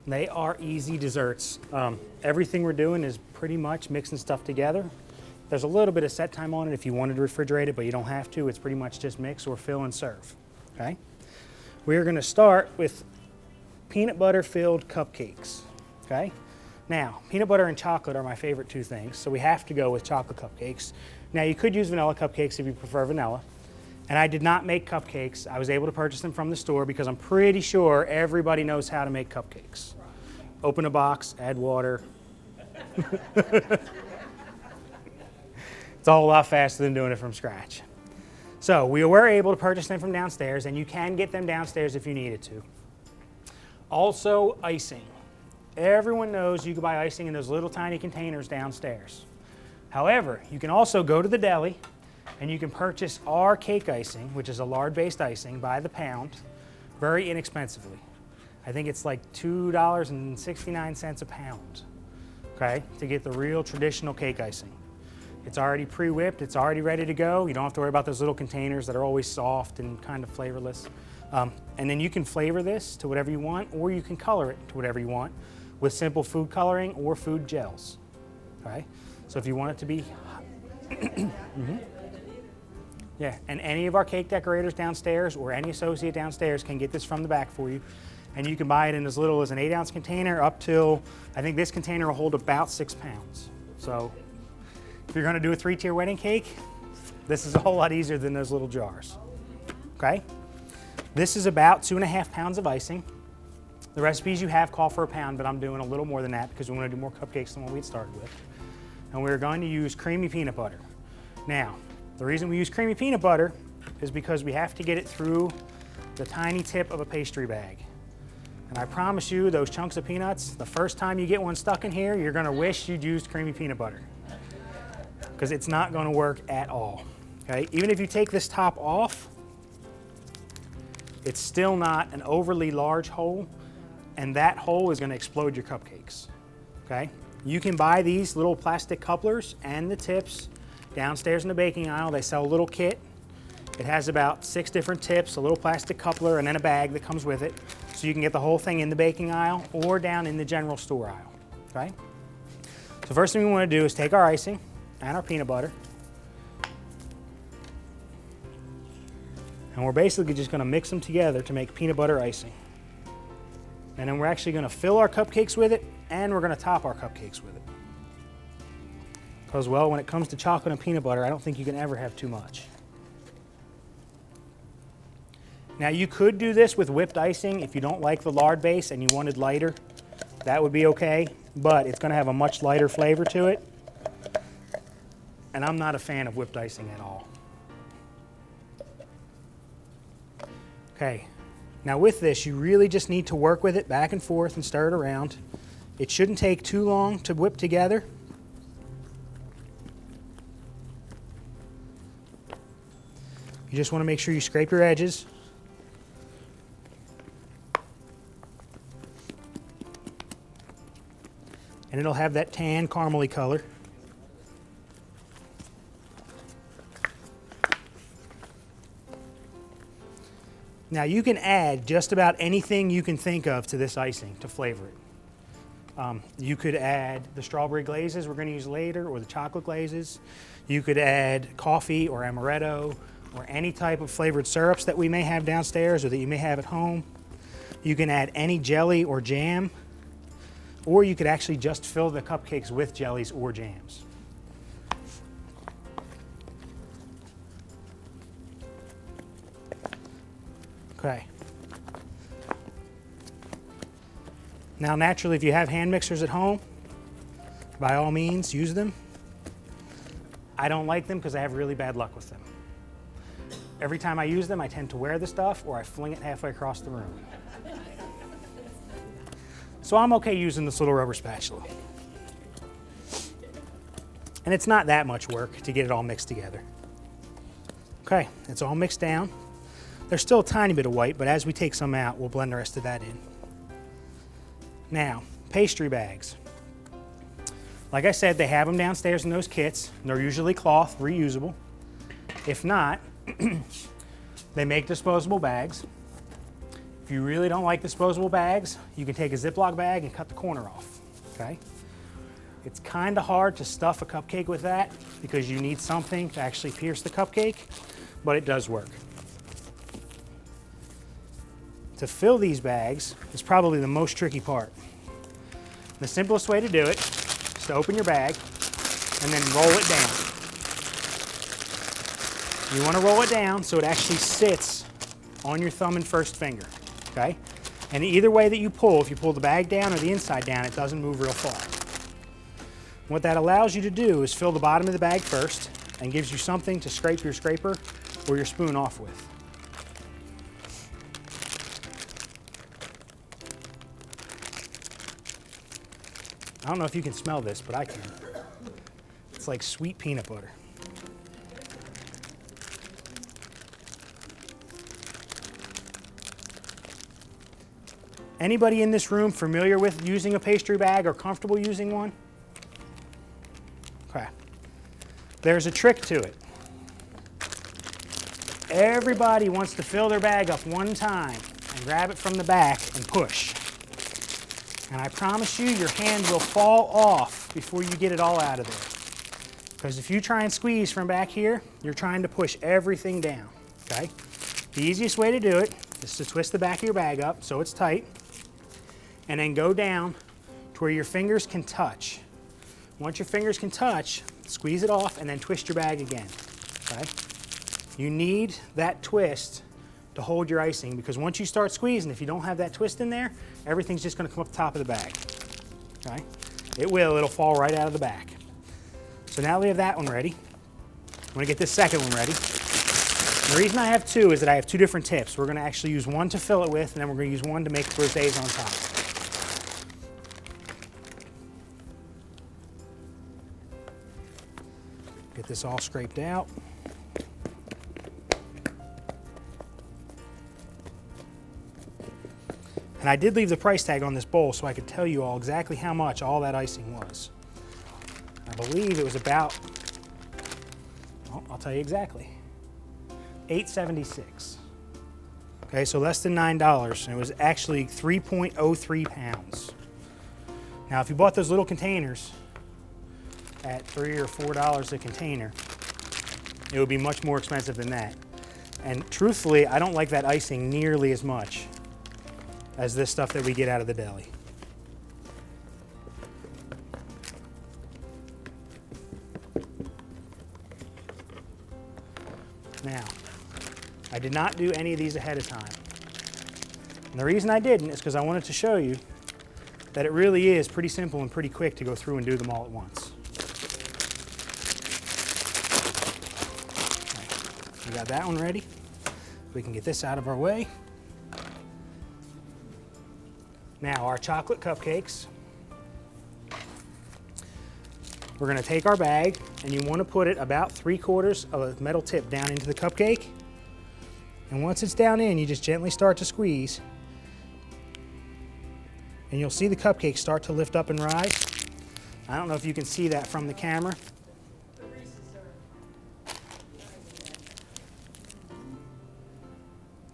They are easy desserts. Everything we're doing is pretty much mixing stuff together. There's a little bit of set time on it if you wanted to refrigerate it, but you don't have to. It's pretty much just mix or fill and serve, okay? We're gonna start with peanut butter filled cupcakes, okay? Now, peanut butter and chocolate are my favorite two things, so we have to go with chocolate cupcakes. Now, you could use vanilla cupcakes if you prefer vanilla. And I did not make cupcakes. I was able to purchase them from the store because I'm pretty sure everybody knows how to make cupcakes. Open a box, add water. It's a whole lot faster than doing it from scratch. So we were able to purchase them from downstairs, and you can get them downstairs if you needed to. Also, icing. Everyone knows you can buy icing in those little tiny containers downstairs. However, you can also go to the deli and you can purchase our cake icing, which is a lard-based icing, by the pound, very inexpensively. I think it's like $2.69 a pound, okay, to get the real traditional cake icing. It's already pre-whipped, it's already ready to go. You don't have to worry about those little containers that are always soft and kind of flavorless. And then you can flavor this to whatever you want, or you can color it to whatever you want with simple food coloring or food gels, okay? So if you want it to be, yeah, and any of our cake decorators downstairs or any associate downstairs can get this from the back for you. And you can buy it in as little as an 8-ounce container up till, I think this container will hold about 6 pounds. So if you're gonna do a 3-tier wedding cake, this is a whole lot easier than those little jars, okay? This is about 2.5 pounds of icing. The recipes you have call for a pound, but I'm doing a little more than that because we wanna do more cupcakes than what we had started with. And we're going to use creamy peanut butter. Now, the reason we use creamy peanut butter is because we have to get it through the tiny tip of a pastry bag. And I promise you, those chunks of peanuts, the first time you get one stuck in here, you're gonna wish you'd used creamy peanut butter because it's not gonna work at all, okay? Even if you take this top off, it's still not an overly large hole, and that hole is gonna explode your cupcakes, okay? You can buy these little plastic couplers and the tips downstairs in the baking aisle. They sell a little kit. It has about 6 different tips, a little plastic coupler, and then a bag that comes with it. So you can get the whole thing in the baking aisle or down in the general store aisle, okay? So first thing we want to do is take our icing and our peanut butter. And we're basically just going to mix them together to make peanut butter icing. And then we're actually going to fill our cupcakes with it, and we're going to top our cupcakes with it. Because, well, when it comes to chocolate and peanut butter, I don't think you can ever have too much. Now, you could do this with whipped icing if you don't like the lard base and you wanted lighter. That would be okay, but it's going to have a much lighter flavor to it. And I'm not a fan of whipped icing at all. Okay, now with this, you really just need to work with it back and forth and stir it around. It shouldn't take too long to whip together. You just want to make sure you scrape your edges. And it'll have that tan caramely color. Now you can add just about anything you can think of to this icing to flavor it. You could add the strawberry glazes we're going to use later, or the chocolate glazes. You could add coffee or amaretto or any type of flavored syrups that we may have downstairs or that you may have at home. You can add any jelly or jam, or you could actually just fill the cupcakes with jellies or jams. Okay. Now naturally, if you have hand mixers at home, by all means use them. I don't like them because I have really bad luck with them. Every time I use them, I tend to wear the stuff or I fling it halfway across the room. So I'm okay using this little rubber spatula. And it's not that much work to get it all mixed together. Okay, it's all mixed down. There's still a tiny bit of white, but as we take some out, we'll blend the rest of that in. Now, pastry bags. Like I said, they have them downstairs in those kits. They're usually cloth, reusable. If not, they make disposable bags. If you really don't like disposable bags, you can take a Ziploc bag and cut the corner off, okay? It's kind of hard to stuff a cupcake with that because you need something to actually pierce the cupcake, but it does work. To fill these bags is probably the most tricky part. The simplest way to do it is to open your bag and then roll it down. You want to roll it down so it actually sits on your thumb and first finger, okay? And either way that you pull, if you pull the bag down or the inside down, it doesn't move real far. What that allows you to do is fill the bottom of the bag first and gives you something to scrape your scraper or your spoon off with. I don't know if you can smell this, but I can. It's like sweet peanut butter. Anybody in this room familiar with using a pastry bag or comfortable using one? Okay. There's a trick to it. Everybody wants to fill their bag up one time and grab it from the back and push. And I promise you, your hand will fall off before you get it all out of there. Because if you try and squeeze from back here, you're trying to push everything down, okay? The easiest way to do it is to twist the back of your bag up so it's tight, and then go down to where your fingers can touch. Once your fingers can touch, squeeze it off and then twist your bag again, okay? You need that twist to hold your icing, because once you start squeezing, if you don't have that twist in there, everything's just gonna come up the top of the bag, okay? It'll fall right out of the back. So now we have that one ready. I'm gonna get this second one ready. And the reason I have two is that I have two different tips. We're gonna actually use one to fill it with, and then we're gonna use one to make rosés on top. Get this all scraped out. And I did leave the price tag on this bowl so I could tell you all exactly how much all that icing was. I believe it was about, well, I'll tell you exactly, $8.76. Okay, so less than $9, and it was actually 3.03 pounds. Now, if you bought those little containers at $3 or $4 a container, it would be much more expensive than that. And truthfully, I don't like that icing nearly as much as this stuff that we get out of the deli. Now, I did not do any of these ahead of time. And the reason I didn't is because I wanted to show you that it really is pretty simple and pretty quick to go through and do them all at once. We got that one ready. We can get this out of our way. Now, our chocolate cupcakes. We're gonna take our bag, and you wanna put it about 3/4 of a metal tip down into the cupcake. And once it's down in, you just gently start to squeeze. And you'll see the cupcake start to lift up and rise. I don't know if you can see that from the camera.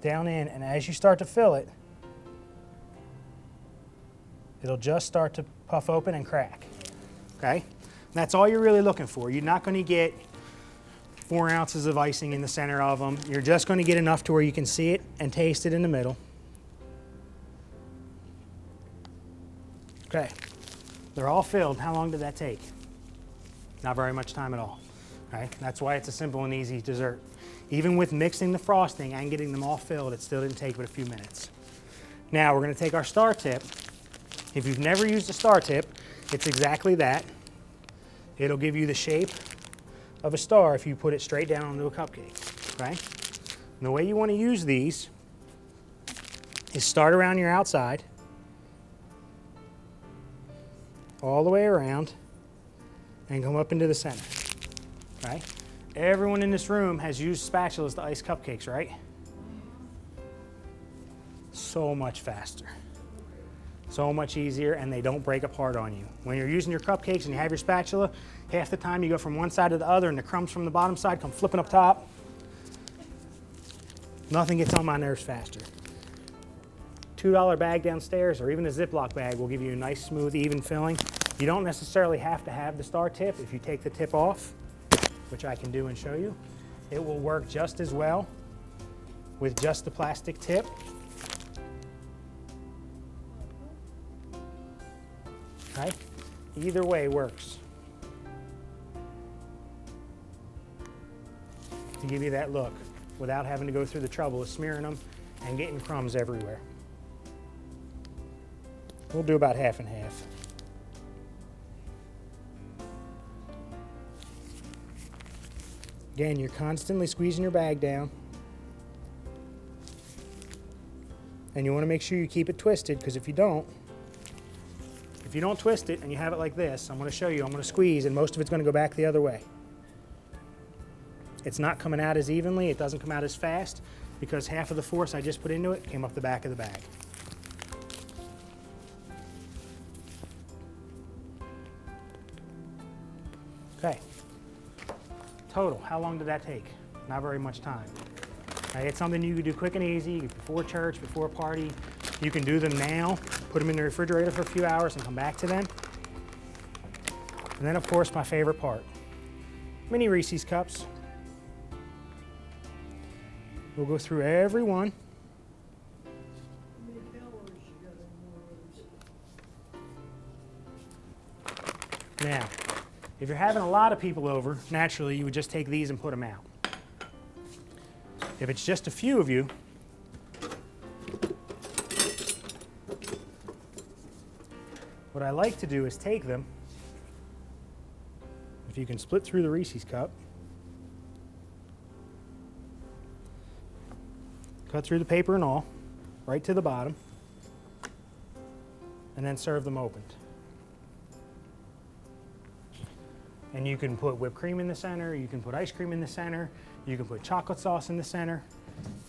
Down in, and as you start to fill it, it'll just start to puff open and crack, okay? That's all you're really looking for. You're not gonna get 4 ounces of icing in the center of them. You're just gonna get enough to where you can see it and taste it in the middle. Okay, they're all filled. How long did that take? Not very much time at all, okay? That's why it's a simple and easy dessert. Even with mixing the frosting and getting them all filled, it still didn't take but a few minutes. Now we're gonna take our star tip. If you've never used a star tip, it's exactly that. It'll give you the shape of a star if you put it straight down onto a cupcake, okay? And the way you want to use these is start around your outside, all the way around, and come up into the center, okay? Everyone in this room has used spatulas to ice cupcakes, right? So much faster. So much easier, and they don't break apart on you. When you're using your cupcakes and you have your spatula, half the time you go from one side to the other and the crumbs from the bottom side come flipping up top. Nothing gets on my nerves faster. $2 bag downstairs or even a Ziploc bag will give you a nice, smooth, even filling. You don't necessarily have to have the star tip. If you take the tip off, which I can do and show you, it will work just as well with just the plastic tip. Okay? Either way works to give you that look without having to go through the trouble of smearing them and getting crumbs everywhere. We'll do about half and half. Again, you're constantly squeezing your bag down. And you want to make sure you keep it twisted, because if you don't twist it and you have it like this, I'm going to show you, I'm going to squeeze and most of it's going to go back the other way. It's not coming out as evenly, it doesn't come out as fast, because half of the force I just put into it came up the back of the bag. Okay. Total, how long did that take? Not very much time. Right, it's something you can do quick and easy, before church, before a party. You can do them now, put them in the refrigerator for a few hours and come back to them. And then of course my favorite part, mini Reese's cups. We'll go through every one. Now, if you're having a lot of people over, naturally you would just take these and put them out. If it's just a few of you, what I like to do is take them, if you can split through the Reese's cup, cut through the paper and all, right to the bottom, and then serve them opened. And you can put whipped cream in the center, you can put ice cream in the center, you can put chocolate sauce in the center,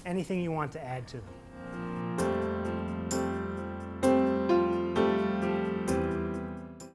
anything you want to add to them.